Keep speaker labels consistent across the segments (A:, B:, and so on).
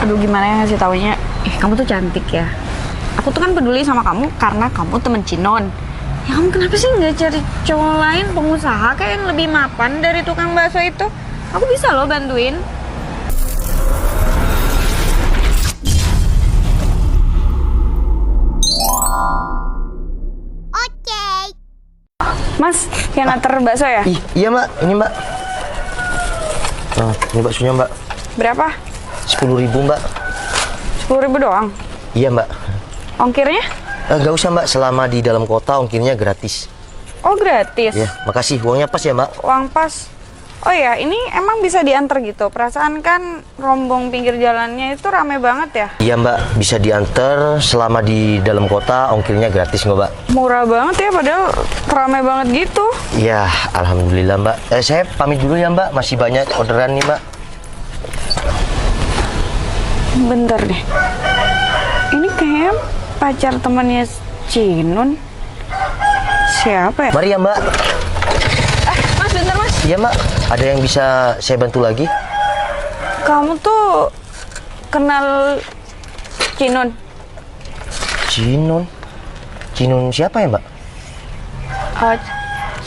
A: Aduh, gimana ya ngasih taunya? Kamu tuh cantik ya. Aku tuh kan peduli sama kamu karena kamu temen Cinon. Ya kamu kenapa sih nggak cari cowok lain pengusaha kayak yang lebih mapan dari tukang bakso itu? Aku bisa loh bantuin. Mas, yang antar bakso ya?
B: Iya mbak, ini mbak. Nah, ini baksonya mbak.
A: Berapa?
B: 10.000 mbak.
A: 10.000 doang?
B: Iya mbak.
A: Ongkirnya?
B: Gak usah mbak, selama di dalam kota ongkirnya gratis.
A: Oh, gratis?
B: Iya, makasih. Uangnya pas ya mbak?
A: Uang pas. Oh ya, ini emang bisa diantar gitu? Perasaan kan rombong pinggir jalannya itu rame banget ya?
B: Iya mbak, bisa diantar selama di dalam kota ongkirnya gratis nggak mbak?
A: Murah banget ya, padahal rame banget gitu.
B: Iya, alhamdulillah mbak. Saya pamit dulu ya mbak, masih banyak orderan nih mbak.
A: Bentar deh. Ini kayaknya pacar temannya Cinun. Siapa ya?
B: Mari ya mbak.
A: Mas, bentar mas.
B: Iya mbak, ada yang bisa saya bantu lagi?
A: Kamu tuh kenal Cinun?
B: Cinun? Cinun siapa ya mbak?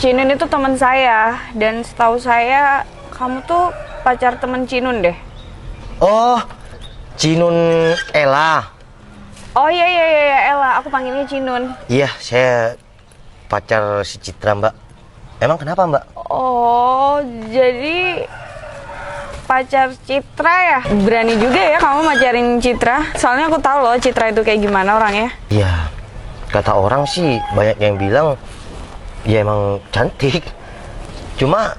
A: Cinun itu teman saya. Dan setahu saya kamu tuh pacar teman Cinun deh.
B: Oh, Cinun Ella.
A: Oh iya, Ella. Aku panggilnya Cinun.
B: Iya, saya pacar si Citra mbak. Emang kenapa mbak?
A: Oh, jadi pacar Citra ya? Berani juga ya kamu macarin Citra. Soalnya aku tahu loh Citra itu kayak gimana orangnya.
B: Iya, kata orang sih banyak yang bilang ya emang cantik. Cuma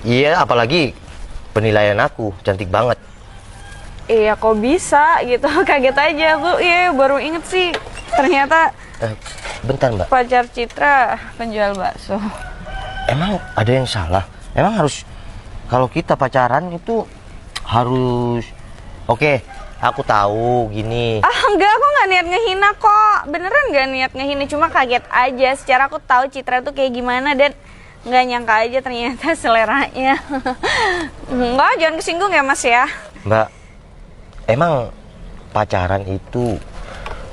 B: iya, apalagi penilaian aku cantik banget.
A: Iya, kok bisa gitu. Kaget aja aku. Iya, baru inget sih. Ternyata
B: Bentar mbak,
A: pacar Citra penjual bakso.
B: emang ada yang salah? Emang harus, kalau kita pacaran itu harus, oke, aku tahu gini.
A: Enggak, aku nggak niat ngehina kok. Beneran nggak niat ngehina, cuma kaget aja. Secara aku tahu Citra tuh kayak gimana dan nggak nyangka aja ternyata seleranya. Enggak, jangan kesinggung ya mas ya.
B: Mbak, emang pacaran itu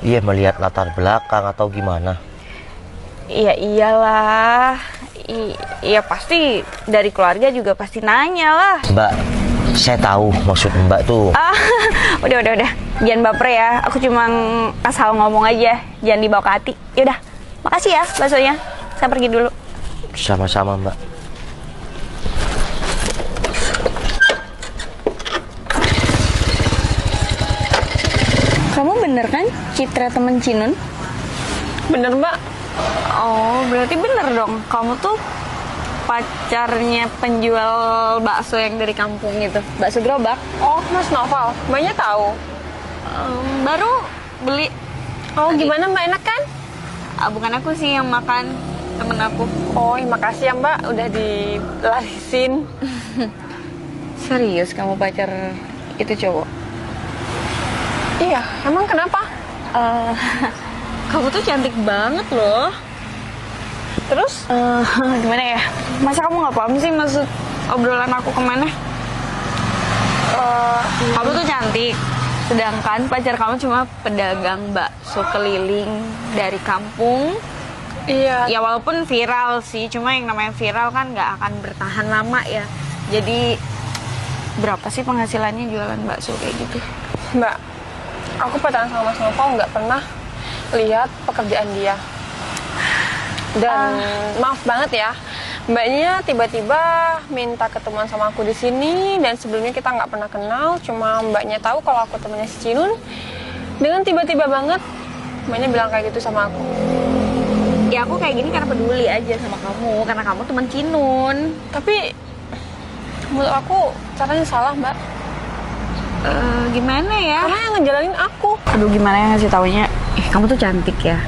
B: iya melihat latar belakang atau gimana?
A: Iya iyalah. Iya pasti dari keluarga juga pasti nanya lah.
B: Mbak, saya tahu maksud mbak tuh.
A: Udah. Jangan baper ya. Aku cuma asal ngomong aja. Jangan dibawa ke hati. Yaudah, makasih ya baksonya. Saya pergi dulu.
B: Sama-sama mbak.
A: Kamu bener kan Citra temen Cinun?
C: Bener mbak.
A: Oh, berarti bener dong. Kamu tuh pacarnya penjual bakso yang dari kampung itu, bakso gerobak.
C: Oh mas Noval, mbaknya tahu.
A: Baru beli.
C: Oh
A: Tadi.
C: gimana mbak, enak kan?
A: Bukan aku sih yang makan, temen aku.
C: Oh makasih ya mbak, udah dilarisin.
A: Serius kamu pacar itu cowok?
C: Iya, emang kenapa?
A: Kamu tuh cantik banget loh.
C: Terus?
A: Gimana ya? Masa kamu nggak paham sih maksud obrolan aku kemana? Kamu tuh cantik. Sedangkan pacar kamu cuma pedagang bakso keliling dari kampung.
C: Iya.
A: Ya walaupun viral sih, cuma yang namanya viral kan nggak akan bertahan lama ya. Jadi berapa sih penghasilannya jualan bakso kayak gitu?
C: Mbak, aku pacaran sama Mas Noval nggak pernah lihat pekerjaan dia. Dan maaf banget ya, mbaknya tiba-tiba minta ketemuan sama aku di sini dan sebelumnya kita nggak pernah kenal, cuma mbaknya tahu kalau aku temannya si Cinun. Dengan tiba-tiba banget, mbaknya bilang kayak gitu sama aku.
A: Ya aku kayak gini karena peduli aja sama kamu, karena kamu teman Cinun.
C: Tapi menurut aku caranya salah mbak.
A: Gimana ya?
C: Karena yang ngejalanin aku.
A: Aduh, gimana ya ngasih taunya? Kamu tuh cantik ya.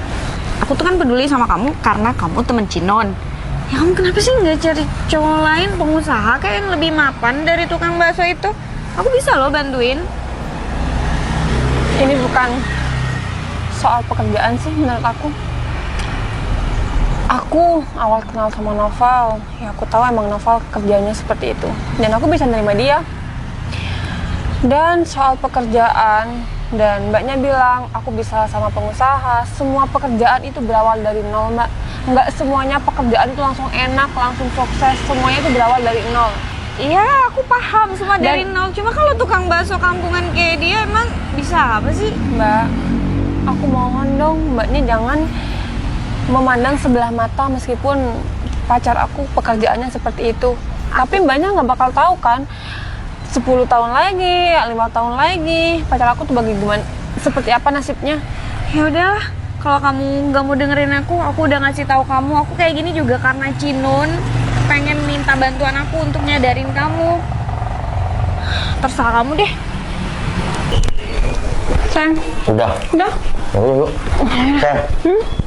A: Aku tuh kan peduli sama kamu karena kamu temen Cinon. Ya kamu kenapa sih nggak cari cowok lain pengusaha kayak yang lebih mapan dari tukang bakso itu? Aku bisa loh bantuin.
C: Ini bukan soal pekerjaan sih menurut aku. Aku awal kenal sama Noval, ya aku tahu emang Noval kerjanya seperti itu. Dan aku bisa nerima dia. Dan soal pekerjaan, dan mbaknya bilang aku bisa sama pengusaha. Semua pekerjaan itu berawal dari nol, mbak. Nggak semuanya pekerjaan itu langsung enak, langsung sukses. Semuanya itu berawal dari nol.
A: Iya, aku paham semua dari
C: Dan-
A: nol. Cuma kalau tukang bakso kampungan kayak dia emang bisa apa sih?
C: Mbak, aku mohon dong, mbaknya jangan memandang sebelah mata meskipun pacar aku pekerjaannya seperti itu. Tapi mbaknya nggak bakal tahu kan, 10 tahun lagi, 5 tahun lagi, pacar aku tuh bagaimana, seperti apa nasibnya.
A: Ya udahlah, kalau kamu nggak mau dengerin aku udah ngasih tahu kamu. Aku kayak gini juga karena Cinun pengen minta bantuan aku untuk nyadarin kamu. Terserah kamu deh.
C: Sayang,
B: Udah.
C: udah.
B: Yuk. Sayang,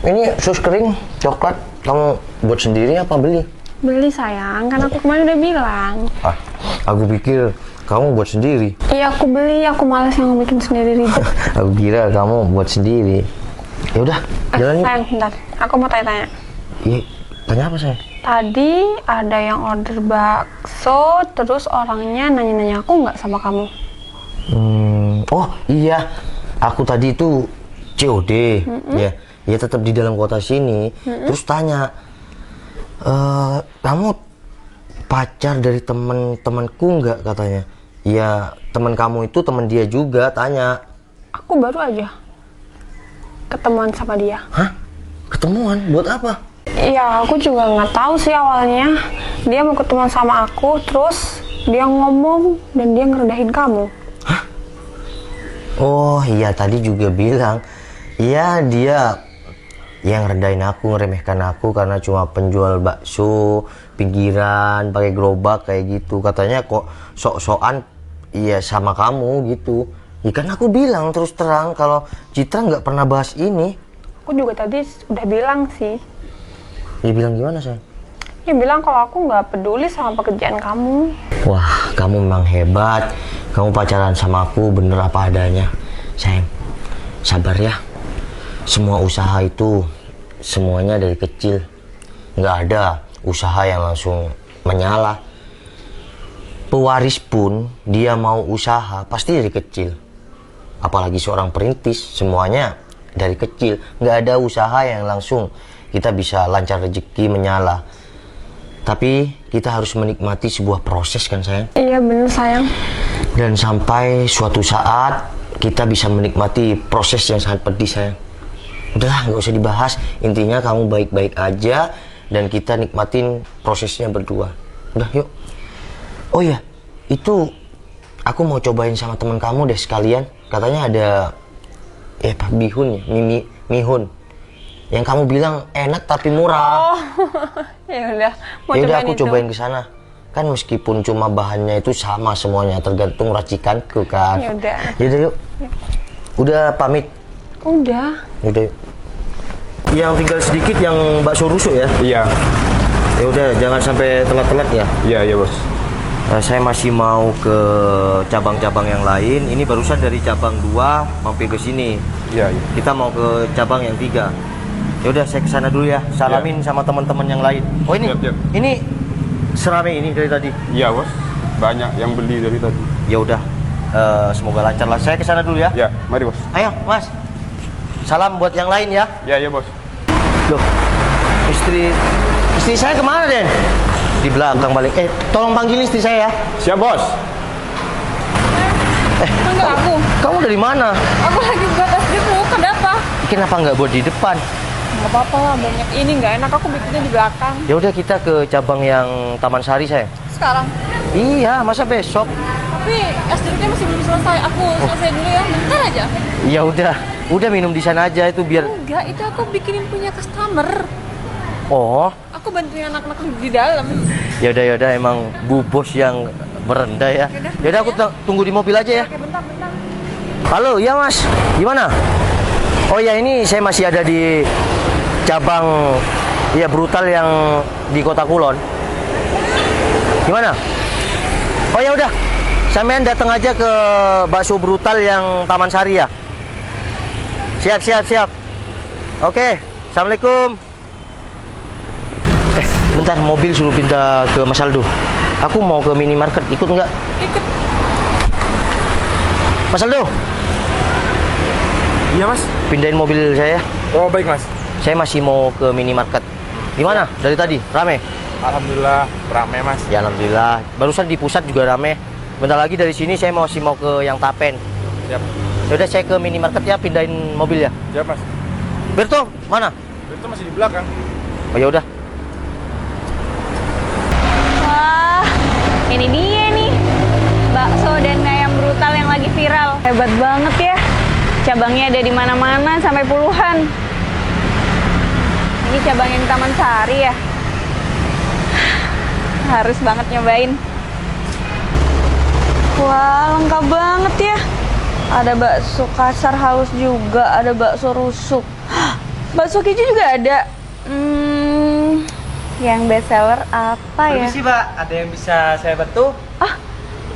B: ini sus kering, coklat. Kamu buat sendiri apa beli?
C: Beli sayang, kan aku kemarin udah bilang.
B: Ah, aku pikir kamu buat sendiri.
C: Iya aku beli, aku malas yang bikin sendiri ribet.
B: Aku kira kamu buat sendiri. Ya udah, jalan yuk.
C: Sayang, bentar, aku mau tanya-tanya.
B: Iya, tanya apa saya?
C: Tadi ada yang order bakso, terus orangnya nanya-nanya aku nggak sama kamu.
B: Oh iya, aku tadi itu COD, ya, ya tetap di dalam kota sini. Terus tanya, kamu pacar dari teman-temanku nggak katanya? Ya teman kamu itu teman dia juga. Tanya.
C: Aku baru aja ketemuan sama dia.
B: Hah? Ketemuan? Buat apa?
C: Iya, aku juga nggak tahu sih awalnya. Dia mau ketemuan sama aku, terus dia ngomong dan dia ngerendahin kamu.
B: Oh iya, tadi juga bilang, iya dia yang rendahin aku, ngeremehkan aku karena cuma penjual bakso pinggiran pakai gerobak kayak gitu. Katanya kok sok-sokan iya sama kamu gitu. Ya kan aku bilang terus terang kalau Citra nggak pernah bahas ini.
C: Aku juga tadi udah bilang sih.
B: Dia bilang gimana sayang?
C: Dia bilang kalau aku nggak peduli sama pekerjaan kamu.
B: Wah, kamu memang hebat. Kamu pacaran sama aku bener apa adanya. Sayang, sabar ya. Semua usaha itu semuanya dari kecil. Nggak ada usaha yang langsung menyala. Pewaris pun dia mau usaha pasti dari kecil. Apalagi seorang perintis, semuanya dari kecil. Nggak ada usaha yang langsung kita bisa lancar rezeki menyala. Tapi kita harus menikmati sebuah proses kan sayang.
C: Iya bener sayang.
B: Dan sampai suatu saat kita bisa menikmati proses yang sangat pedih sayang. Udahlah nggak usah dibahas. Intinya kamu baik-baik aja dan kita nikmatin prosesnya berdua. Udah yuk. Oh iya, itu aku mau cobain sama teman kamu deh sekalian. Katanya ada Pak bihun ya, mihun. Yang kamu bilang enak tapi murah.
C: Oh, ya udah. Mau
B: Ya udah
C: cobain
B: aku
C: itu.
B: cobain ke sana. Kan meskipun cuma bahannya itu sama semuanya, tergantung racikanku kan.
C: Ya udah.
B: Yaudah yuk. Udah pamit.
C: Udah.
B: Yaudah yuk. Yang tinggal sedikit yang bakso rusuk ya.
D: Iya,
B: Ya udah jangan sampai telat-telat ya.
D: iya bos.
B: Saya masih mau ke cabang-cabang yang lain. Ini barusan dari cabang 2 mampir ke sini.
D: Iya, iya.
B: Kita mau ke cabang yang 3. Ya udah saya ke sana dulu ya. Salamin sama teman-teman yang lain. Oh ini,
D: Siap, siap.
B: ini serame ini dari tadi.
D: Iya bos. Banyak yang beli dari tadi.
B: Ya udah, semoga lancar lah. Saya ke sana dulu ya.
D: Ya, mari bos.
B: Ayo, Mas. Salam buat yang lain ya.
D: Ya, iya bos.
B: Loh, istri saya kemana Den? Di belakang balik. Tolong panggil istri saya ya.
D: Siap bos.
C: Enggak aku.
B: Kamu dari mana?
C: Aku lagi buat tas dulu. Kenapa?
B: Kenapa nggak buat di depan?
C: Nggak apa-apa lah, banyak ini nggak enak. Aku bikinnya di belakang.
B: Ya udah kita ke cabang yang Taman Sari saya.
C: Sekarang.
B: Iya, masa besok?
C: Tapi SDK masih belum selesai. Aku selesai dulu ya. Bentar aja.
B: Ya udah minum di sana aja itu biar.
C: Enggak, itu aku bikinin punya customer.
B: Oh,
C: Aku bantuin anak-anak di dalam.
B: ya udah emang Bu Bos yang merendah ya. Ya udah aku tunggu di mobil aja ya.
C: Oke, bentar.
B: Halo, iya Mas. Gimana? Oh ya ini saya masih ada di cabang ya brutal yang di Kota Kulon. Gimana? Oh ya udah. Sampean datang aja ke bakso brutal yang Taman Sari ya. Siap. Oke, Assalamualaikum. Bentar mobil suruh pindah ke Mas Aldo. Aku mau ke minimarket, ikut nggak?
C: Ikut.
B: Mas Aldo,
D: Iya mas.
B: pindahin mobil saya.
D: Oh baik mas.
B: Saya masih mau ke minimarket. Gimana? Dari tadi rame?
D: Alhamdulillah ramai mas.
B: Ya alhamdulillah. Barusan di pusat juga rame. Bentar lagi dari sini saya masih mau ke yang Tapen.
D: Siap.
B: Yaudah saya ke minimarket ya, pindahin mobil ya.
D: Siap mas.
B: Berto, mana?
D: Itu masih di belakang.
B: Oh ya udah.
A: Wah, ini dia nih. Bakso dan ayam brutal yang lagi viral. Hebat banget ya. Cabangnya ada di mana-mana sampai puluhan. Ini cabang yang Taman Sari ya. Harus banget nyobain. Wah, lengkap banget ya. Ada bakso kasar halus juga, ada bakso rusuk. Bakso keju juga ada. Yang best seller apa ya?
E: Permisi Mbak, ada yang bisa saya bantu?
A: Ah,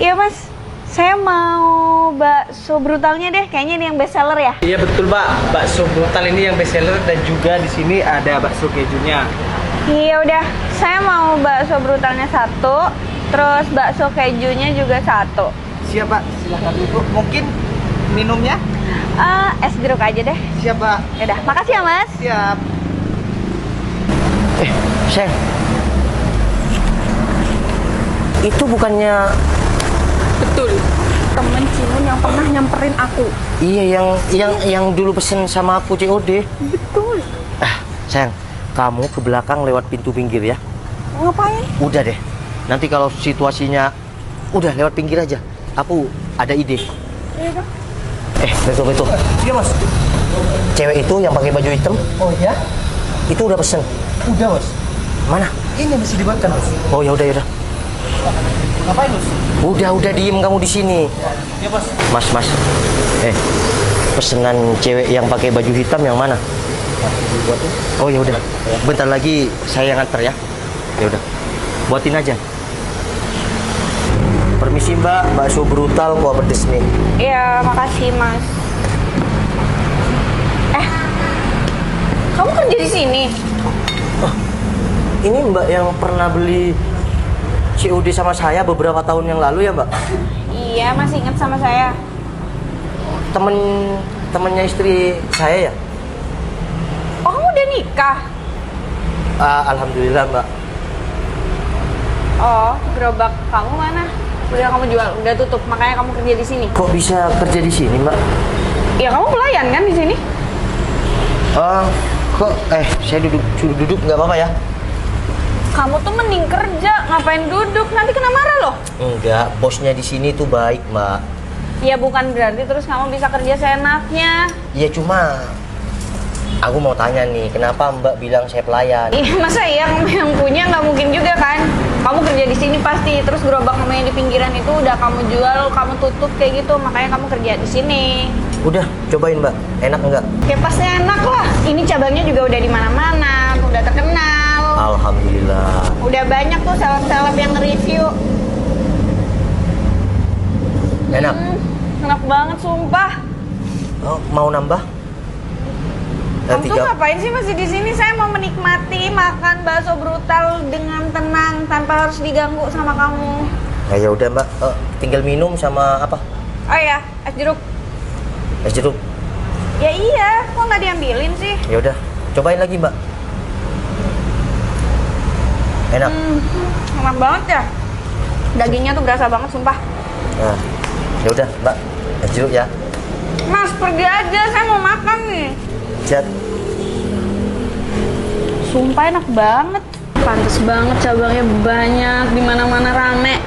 A: iya Mas. Saya mau bakso brutalnya deh. Kayaknya ini yang best seller ya.
E: Iya betul Mbak, bakso brutal ini yang best seller dan juga di sini ada bakso kejunya.
A: Iya udah. Saya mau bakso brutalnya 1, terus bakso kejunya juga 1.
E: Siap Pak, silahkan duduk. Mungkin minumnya?
A: Es jeruk aja deh.
E: Siap Pak.
A: Yaudah, makasih ya Mas.
E: Siap.
B: Seng. Itu bukannya
C: Betul. Temen Cimun yang pernah nyamperin aku.
B: iya yang dulu pesen sama aku COD.
C: Betul.
B: Sayang, kamu ke belakang lewat pintu pinggir ya.
C: Ngapain?
B: Udah deh. Nanti kalau situasinya udah lewat pinggir aja. Aku ada ide. Betul.
E: Iya Mas.
B: Cewek itu yang pakai baju hitam,
E: Oh ya?
B: itu udah pesen.
E: Udah Mas.
B: Mana?
E: Ini masih dibuatkan Mas.
B: Oh ya udah.
E: Ngapain Mas?
B: Udah diem kamu di sini.
E: Ya Mas.
B: Mas. Pesanan cewek yang pakai baju hitam yang mana? Oh ya udah. Bentar lagi saya yang nganter ya. Ya udah. Buatin aja. Permisi Mbak, bakso brutal kuah pedes nih.
A: Iya, makasih Mas. Kamu kerja di sini?
B: Ini Mbak yang pernah beli COD sama saya beberapa tahun yang lalu ya Mbak?
A: Iya, masih ingat sama saya.
B: Temennya istri saya ya?
A: Oh, kamu udah nikah?
B: Alhamdulillah Mbak.
A: Oh, gerobak kamu mana? Udah kamu jual, udah tutup, makanya kamu kerja di sini.
B: Kok bisa kerja di sini Mbak?
A: Ya kamu pelayan kan di sini?
B: Saya suruh duduk nggak apa-apa ya?
A: Kamu tuh mending kerja, ngapain duduk? Nanti kena marah loh.
B: Enggak, bosnya di sini tuh baik Mbak.
A: Ya bukan berarti terus kamu bisa kerja seenaknya.
B: Ya cuma aku mau tanya nih, kenapa Mbak bilang saya pelayan?
A: Iya, masa iya kamu yang punya, nggak mungkin juga kan? Kamu kerja di sini pasti, terus gerobak kamu yang di pinggiran itu udah kamu jual, kamu tutup kayak gitu, makanya kamu kerja di sini.
B: Udah, cobain Mbak, enak nggak?
A: Kayak pasti enak lah. Ini cabangnya juga udah di mana-mana, udah terkenal.
B: Alhamdulillah.
A: Udah banyak tuh seleb-seleb yang nge-review.
B: Enak.
A: Enak banget sumpah.
B: Oh, mau nambah?
A: Kamu tuh ngapain sih masih di sini? Saya mau menikmati makan bakso brutal dengan tenang tanpa harus diganggu sama kamu.
B: Ya udah Mbak, tinggal minum sama apa?
A: Oh ya, es jeruk.
B: Es jeruk.
A: Ya iya, kok nggak diambilin sih?
B: Ya udah, cobain lagi Mbak. Enak.
A: Enak banget ya. Dagingnya tuh berasa banget sumpah.
B: Nah, ya udah Mbak, es jeruk ya.
A: Mas pergi aja, saya mau makan nih.
B: Siap.
A: Sumpah enak banget. Pantes banget cabangnya banyak, di mana-mana rame.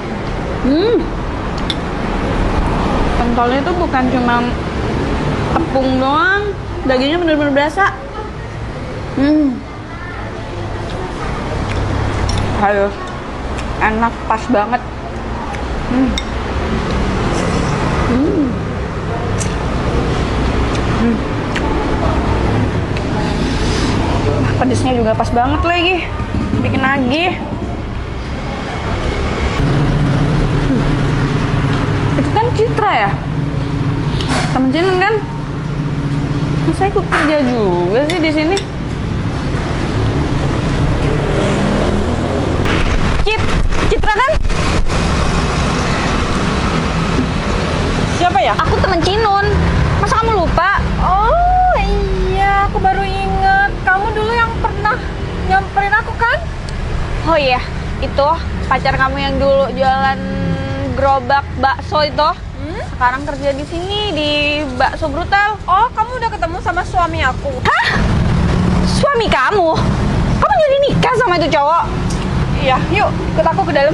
A: Pentolnya tuh bukan cuma tepung doang, dagingnya bener-bener berasa. Ayo, enak, pas banget. Pedesnya juga pas banget lagi, bikin nagih. Itu kan Citra ya, temen Cinon kan? Masa ikut kerja juga sih di sini? Citra kan? Siapa ya?
C: ya?
A: Aku temen Cinon. Masa kamu lupa?
C: Oh iya, aku baru inget. Kamu dulu yang pernah nyamperin aku kan?
A: Oh iya, itu pacar kamu yang dulu jualan gerobak bakso itu. Sekarang kerja di sini di Bakso Brutal.
C: Oh, kamu udah ketemu sama suami aku.
A: Hah? Suami kamu? Kamu jadi nikah sama itu cowok?
C: Iya, yuk ikut aku ke dalam.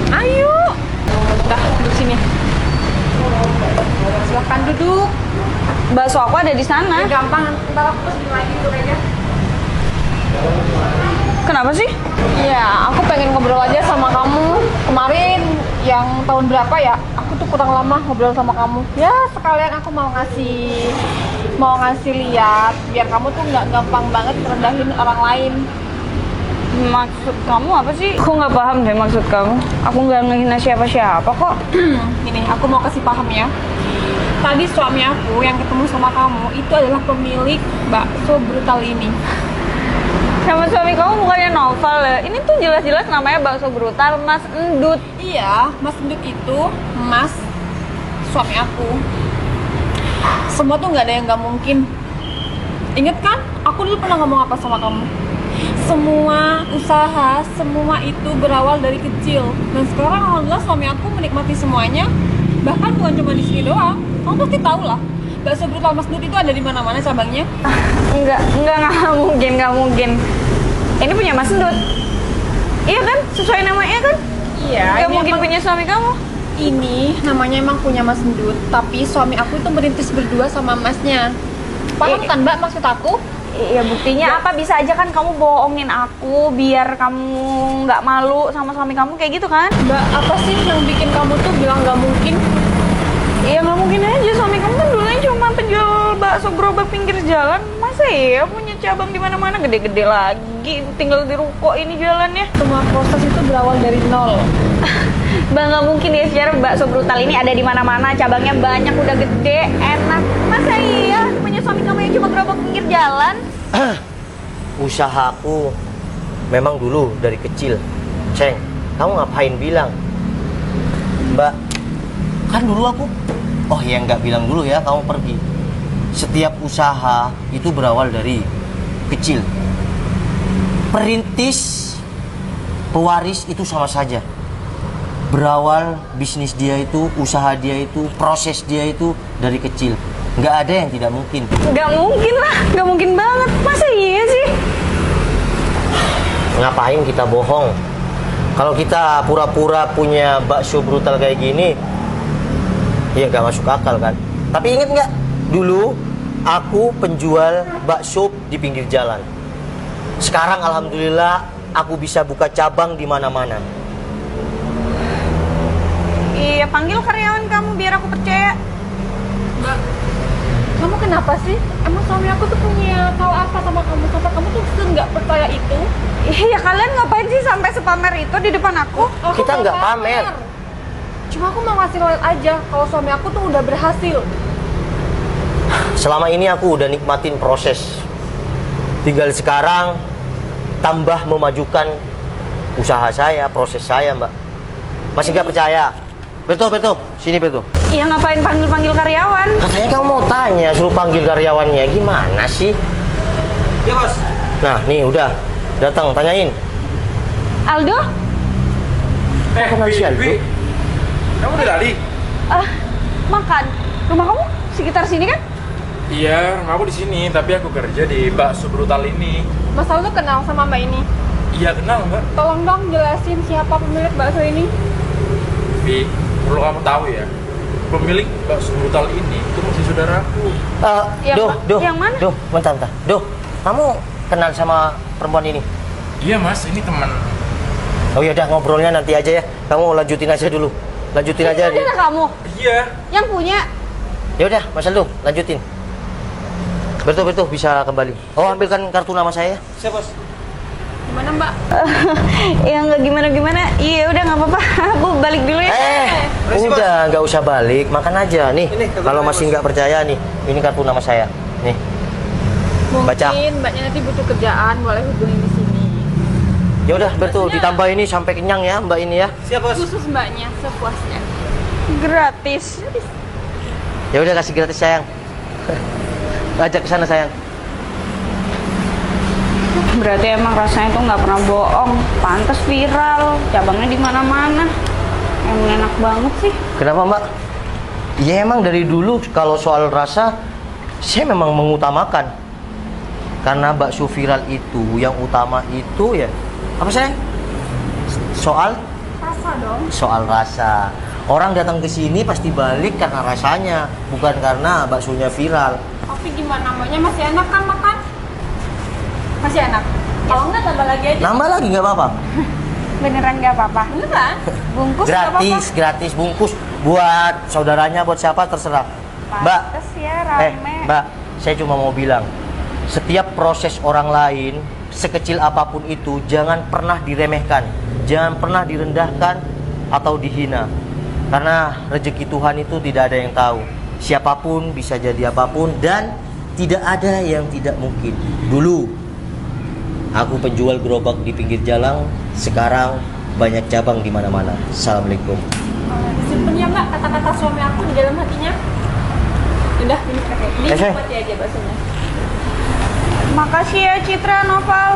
C: Ayo. Udah, duduk sini. Silahkan duduk.
A: Bakso aku ada di sana.
C: Gampang, ntar aku kesini lagi duduk aja.
A: Kenapa sih?
C: Iya, aku pengen ngobrol aja sama kamu. Kemarin yang tahun berapa ya? Aku tuh kurang lama ngobrol sama kamu. Ya, sekalian aku mau ngasih lihat biar kamu tuh nggak gampang banget merendahin orang lain.
A: Maksud kamu apa sih? Aku nggak paham deh maksud kamu. Aku nggak ngehina siapa-siapa kok.
C: Gini, aku mau kasih paham ya. Tadi suami aku yang ketemu sama kamu itu adalah pemilik Bakso Brutal ini.
A: Sama suami kamu bukannya Novel ya? Ini tuh jelas-jelas namanya Bakso Brutal, Mas Endut.
C: Iya, Mas Endut itu Mas suami aku. Semua tuh nggak ada yang nggak mungkin. Ingat kan? Aku dulu pernah ngomong apa sama kamu? Semua usaha, semua itu berawal dari kecil. Dan sekarang alhamdulillah suami aku menikmati semuanya. Bahkan bukan cuma di sini doang. Kamu pasti tahu lah. Bakso Brutal Mas Endut itu ada di mana-mana cabangnya.
A: Nggak mungkin. Ini punya Mas Endut. Iya kan? Sesuai namanya kan?
C: Iya.
A: Nggak
C: ini
A: mungkin
C: emang-
A: punya suami kamu.
C: Ini namanya emang punya Mas Endut, tapi suami aku itu merintis berdua sama masnya. Paham kan Mbak maksud aku?
A: Iya, buktinya apa? Bisa aja kan kamu bohongin aku biar kamu nggak malu sama suami kamu kayak gitu kan?
C: Mbak, apa sih yang bikin kamu tuh bilang nggak mungkin?
A: Iya nggak mungkin aja, suami kamu kan dulunya cuma penjual bakso gerobak pinggir jalan. Masa ya punya cabang di mana-mana gede-gede lagi, tinggal di ruko ini jalannya.
C: Semua proses itu berawal dari nol.
A: Bang, nggak mungkin ya secara Bakso Brutal ini ada di mana-mana, cabangnya banyak, udah gede, enak. Masa iya punya suami kamu yang cuma gerobak pinggir jalan?
B: Usahaku memang dulu dari kecil. Ceng, kamu ngapain bilang? Mbak, kan dulu aku... Oh ya, nggak bilang dulu ya, kamu pergi. Setiap usaha itu berawal dari kecil. Perintis, pewaris itu sama saja. Berawal bisnis dia itu, usaha dia itu, proses dia itu dari kecil. Nggak ada yang tidak mungkin.
A: Nggak mungkin lah, nggak mungkin banget. Masa iya sih?
B: Ngapain kita bohong? Kalau kita pura-pura punya bakso brutal kayak gini, ya nggak masuk akal kan. Tapi inget nggak? Dulu aku penjual bakso di pinggir jalan. Sekarang alhamdulillah aku bisa buka cabang di mana-mana.
A: Iya, panggil karyawan kamu biar aku percaya.
C: Mbak, kamu kenapa sih? Emang suami aku tuh punya tahu apa sama kamu? Sampai kamu tuh nggak percaya itu?
A: Iya, kalian ngapain sih sampai sepamer itu di depan aku?
C: Aku
B: Kita nggak pamer.
C: Cuma aku mau ngasih lihat aja kalau suami aku tuh udah berhasil.
B: Selama ini aku udah nikmatin proses. Tinggal sekarang tambah memajukan usaha saya, proses saya, Mbak. Masih nggak percaya? Betul. Sini, betul.
A: Iya, ngapain panggil-panggil karyawan?
B: Katanya kamu mau tanya, suruh panggil karyawannya. Gimana sih?
E: Ya bos.
B: Nah, nih udah. Datang, tanyain.
A: Aldo?
B: Kenal si Aldo?
D: Kamu udah tadi?
A: Makan. Rumah kamu sekitar sini kan?
D: Iya, rumah aku di sini, tapi aku kerja di Bakso Brutal ini.
C: Mas Aldo kenal sama Mbak ini?
D: Iya, kenal, Mbak.
C: Tolong dong jelasin siapa pemilik bakso ini.
D: Bi, perlu kamu tahu ya, pemilik Bakso Brutal ini itu masih saudaraku.
A: Yang mana?
B: Bentar. Kamu kenal sama perempuan ini?
D: Iya, Mas, ini teman.
B: Oh ya udah, ngobrolnya nanti aja ya. Kamu lanjutin aja dulu. Lanjutin aja.
A: Ini adalah kamu
D: Iya.
A: yang punya.
B: Ya udah, Mas Aldo, lanjutin. Betul, bisa kembali. Oh, ambilkan kartu nama saya.
E: Siap bos.
C: Gimana Mbak?
A: Ya nggak gimana-gimana. Iya, udah nggak apa-apa. Aku balik dulu ya.
E: Permisi,
B: Udah, nggak usah balik, makan aja nih.
E: Ini, kartu
B: Kalau
E: nama
B: masih
E: bos.
B: nggak percaya nih, ini kartu nama saya. Nih. Baca.
C: Mungkin Mbaknya nanti butuh kerjaan, boleh hubungi di sini.
B: Ya udah, betul. Ditambah ini sampai kenyang ya, Mbak ini ya.
E: Siap bos.
C: Khusus Mbaknya sepuasnya.
A: Gratis.
B: Ya udah kasih gratis sayang. Ajak ke sana sayang.
A: Berarti emang rasanya tuh nggak pernah bohong. Pantes viral, cabangnya di mana-mana. Emang enak banget sih.
B: Kenapa Mbak? Ya emang dari dulu kalau soal rasa saya memang mengutamakan. Karena bakso viral itu yang utama itu ya apa sayang? Soal
A: Rasa dong.
B: soal rasa. Orang datang ke sini pasti balik karena rasanya, bukan karena baksonya viral.
C: Tapi gimana namanya masih enak kan makan? Masih enak. Kalau nggak tambah lagi aja.
B: Nambah lagi nggak apa-apa.
A: Beneran nggak apa-apa.
C: Beneran?
A: Bungkus nggak
B: Gratis, gratis bungkus buat saudaranya, buat siapa terserah. Mbak,
A: Pantes ya rame.
B: Mbak, saya cuma mau bilang, setiap proses orang lain, sekecil apapun itu, jangan pernah diremehkan, jangan pernah direndahkan atau dihina. Karena rezeki Tuhan itu tidak ada yang tahu. Siapapun bisa jadi apapun dan tidak ada yang tidak mungkin. Dulu, aku penjual gerobak di pinggir jalan, sekarang banyak cabang di mana-mana. Assalamualaikum.
C: Simpen ya mbak kata-kata suami aku di dalam hatinya. Udah, ini pakai. Ini
B: Sayang.
C: buat dia aja baksonya.
A: Makasih ya Citra, Noval.